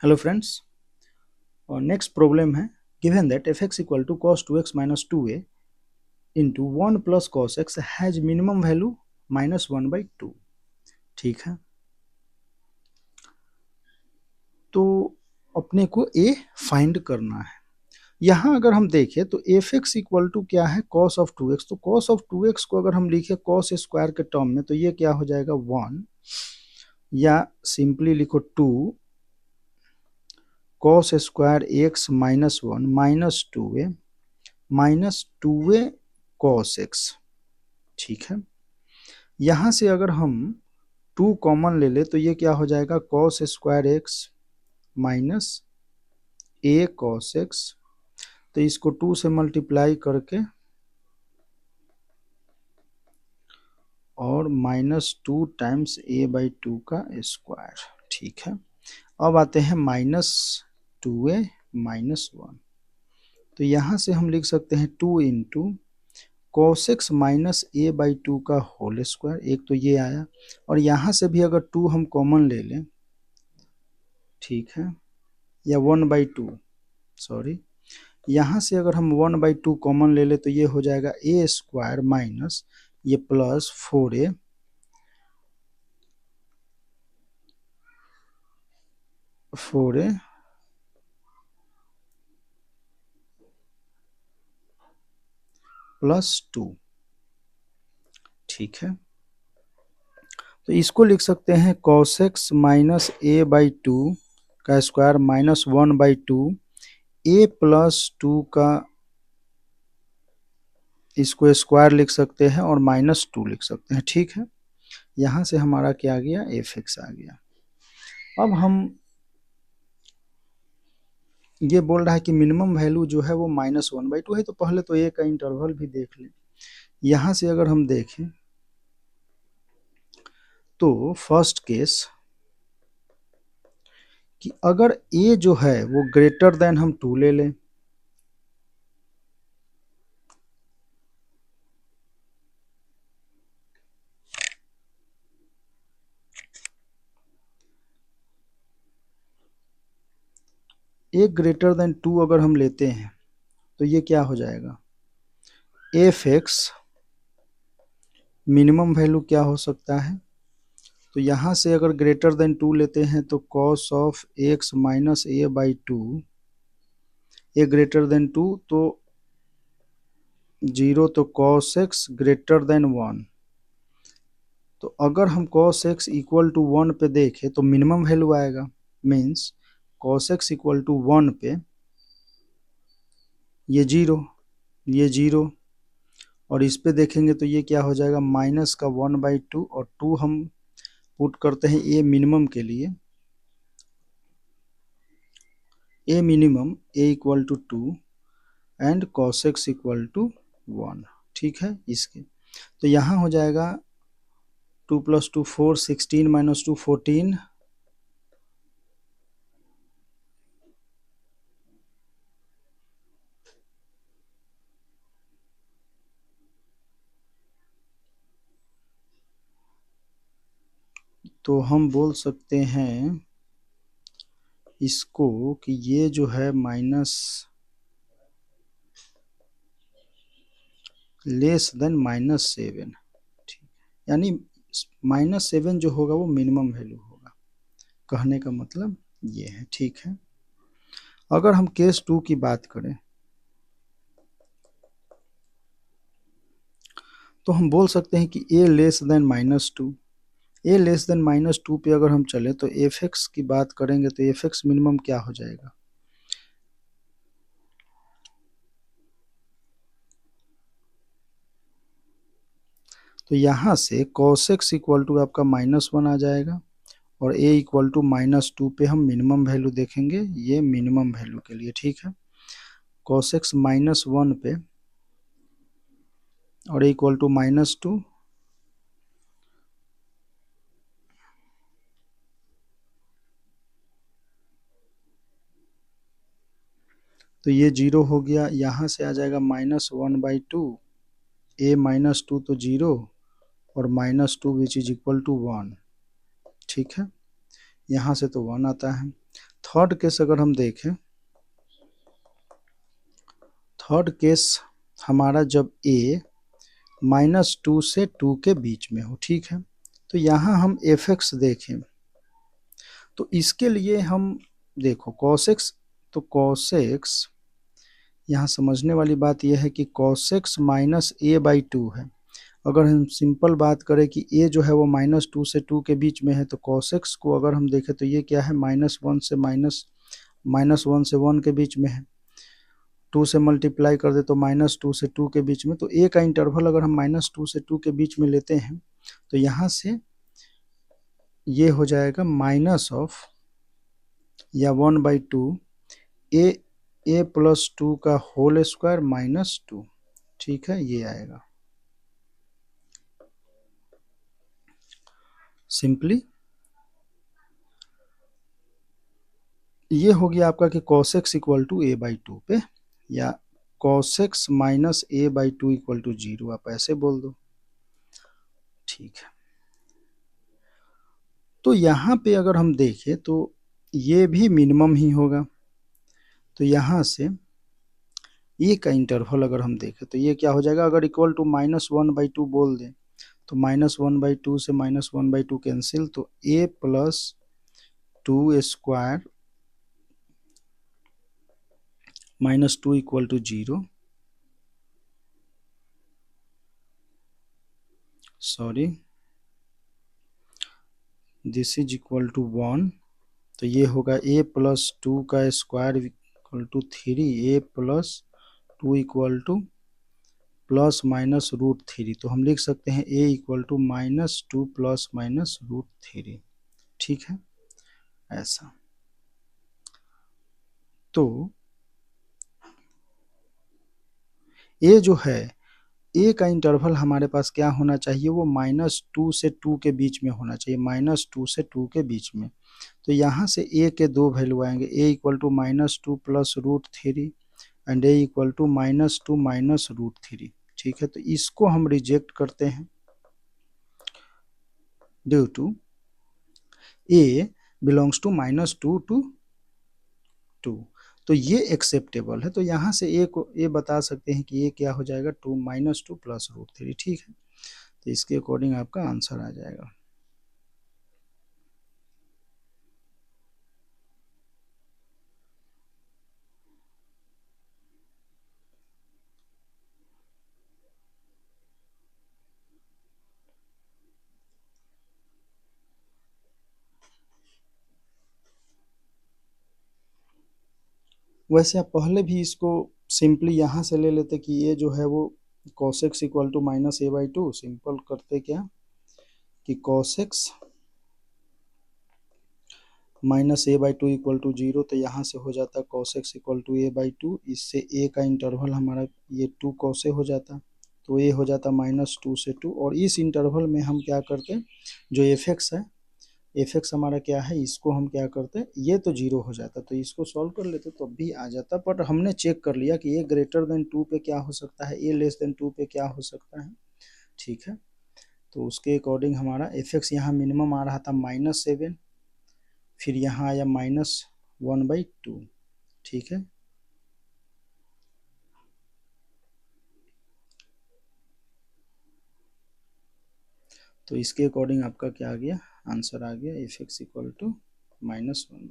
Hello friends, और next problem है given that f x equal to cos 2x minus 2a into 1 plus cos x has minimum value -1/2। ठीक है, तो अपने को a फाइंड करना है। यहाँ अगर हम देखें तो एफ एक्स इक्वल टू क्या है, कॉस ऑफ 2x। तो कॉस ऑफ 2x को अगर हम लिखे कॉस स्क्वायर के टर्म में तो ये क्या हो जाएगा 1, या सिंपली लिखो 2 cos square x minus 1 -2a cos x. ठीक है, यहाँ से अगर हम 2 कॉमन ले ले तो ये क्या हो जाएगा कॉस स्क्वायर एक्स माइनस ए कॉस एक्स। तो इसको 2 से मल्टीप्लाई करके और -2 टाइम्स a/2 का स्क्वायर। ठीक है, अब आते हैं -2a -1। तो यहाँ से हम लिख सकते हैं 2 into cos x minus a/2 का होल स्क्वायर। एक तो ये आया, और यहाँ से भी अगर 2 हम कॉमन ले लें, ठीक है, या 1/2, सॉरी, यहाँ से अगर हम 1/2 कॉमन ले ले तो ये हो जाएगा ए स्क्वायर माइनस ये प्लस 4a प्लस 2। ठीक है, तो इसको लिख सकते हैं कॉस एक्स माइनस a/2 का स्क्वायर -1/2 a प्लस 2 का इसको स्क्वायर लिख सकते हैं और -2 लिख सकते हैं। ठीक है, यहाँ से हमारा क्या आ गया, एफ एक्स आ गया। अब हम ये बोल रहा है कि मिनिमम वैल्यू जो है वो -1/2 है, तो पहले तो ए का इंटरवल भी देख लें। यहाँ से अगर हम देखें तो फर्स्ट केस कि अगर ए जो है वो ग्रेटर देन हम 2 ले लें, ए ग्रेटर देन 2 अगर हम लेते हैं तो ये क्या हो जाएगा, एफ एक्स मिनिमम वैल्यू क्या हो सकता है। तो यहाँ से अगर ग्रेटर देन 2 लेते हैं तो cos of x minus a/2, A greater than 2 तो 0, तो कॉस एक्स ग्रेटर देन 1। तो अगर हम cos x इक्वल टू 1 पे देखें तो मिनिमम वैल्यू आएगा, means cos x equal to 1 पे ये 0, ये 0, और इस पे देखेंगे तो ये क्या हो जाएगा माइनस का 1/2, और 2 हम पुट करते हैं ए मिनिमम के लिए, a minimum a equal to 2 and cos x equal to 1। ठीक है, इसके तो यहाँ हो जाएगा 2 + 2 4, 16 - 2 14, तो हम बोल सकते हैं इसको कि ये जो है माइनस लेस देन -7। ठीक, यानी -7 जो होगा वो मिनिमम वैल्यू होगा, कहने का मतलब ये है। ठीक है, अगर हम केस 2 की बात करें तो हम बोल सकते हैं कि a less than -2, a less than -2 पे अगर हम चले तो एफ एक्स की बात करेंगे तो एफ एक्स मिनिमम क्या हो जाएगा, तो यहाँ से cos x इक्वल टू आपका -1 आ जाएगा, और a इक्वल टू -2 पे हम मिनिमम वैल्यू देखेंगे, ये मिनिमम वैल्यू के लिए। ठीक है, cos x -1 पे और a इक्वल टू -2, तो ये 0 हो गया। यहाँ से आ जाएगा -1/2, a -2 तो 0, और -2 विच इज इक्वल टू 1। ठीक है, यहाँ से तो 1 आता है। थर्ड केस अगर हम देखें, थर्ड केस हमारा जब a -2 से 2 के बीच में हो, ठीक है। तो यहाँ हम fx देखें तो इसके लिए हम देखो cos x, तो cos x यहाँ समझने वाली बात यह है कि cos x माइनस a/2 है। अगर हम सिंपल बात करें कि a जो है वो -2 से 2 के बीच में है, तो cos x को अगर हम देखें तो ये क्या है, -1 से -1 से 1 के बीच में है। 2 से मल्टीप्लाई कर दे तो -2 से 2 के बीच में, तो a का इंटरवल अगर हम -2 से 2 के बीच में लेते हैं तो यहाँ से ये हो जाएगा माइनस ऑफ या 1/2 a प्लस 2 का होल स्क्वायर -2, ठीक है, ये आएगा सिंपली। ये हो गया आपका कि cos x equal to a/2 पे, या cos x minus a/2 equal to 0, आप ऐसे बोल दो, ठीक है। तो यहाँ पे अगर हम देखें तो ये भी मिनिमम ही होगा, तो यहाँ से ये का इंटरवल अगर हम देखें तो ये क्या हो जाएगा, अगर इक्वल टू -1/2 बोल दें तो -1/2 से -1/2 कैंसिल, तो a plus 2 square -2 equal to 0, sorry this is equal to 1। तो ये होगा a प्लस 2 का square equal to 3, a plus 2 equal to +-√3। तो हम लिख सकते हैं a इक्वल टू -2 +-√3, ठीक है, ऐसा। तो a जो है, a का इंटरवल हमारे पास क्या होना चाहिए, वो -2 से 2 के बीच में होना चाहिए, -2 से 2 के बीच में। तो यहाँ से a के दो वैल्यू आएंगे, a equal to -2 +√3 and a equal to -2 -√3, ठीक है। तो इसको हम रिजेक्ट करते हैं due to a belongs to -2 to 2, तो ये एक्सेप्टेबल है। तो यहाँ से a को ये बता सकते हैं कि ये क्या हो जाएगा, -2 +√3, ठीक है। तो इसके अकॉर्डिंग आपका आंसर आ जाएगा। वैसे आप पहले भी इसको सिंपली यहाँ से ले लेते कि ये जो है वो cos x equal to -a/2, simple करते क्या कि cos x -a/2 equal to 0, तो यहाँ से हो जाता cos x equal to a/2, इससे a का इंटरवल हमारा ये 2 cos a हो जाता, तो a हो जाता -2 से 2, और इस इंटरवल में हम क्या करते, जो fx है, fx हमारा क्या है, इसको हम क्या करते, ये तो 0 हो जाता, तो इसको सॉल्व कर लेते तो भी आ जाता, बट हमने चेक कर लिया कि a ग्रेटर देन 2 पे क्या हो सकता है, a लेस देन 2 पे क्या हो सकता है, ठीक है। तो उसके अकॉर्डिंग हमारा fx यहाँ मिनिमम आ रहा था -7, फिर यहाँ आया -1/2, ठीक है। तो इसके अकॉर्डिंग आपका क्या आ गया, आंसर आ गया fx इक्वल टू -1/2।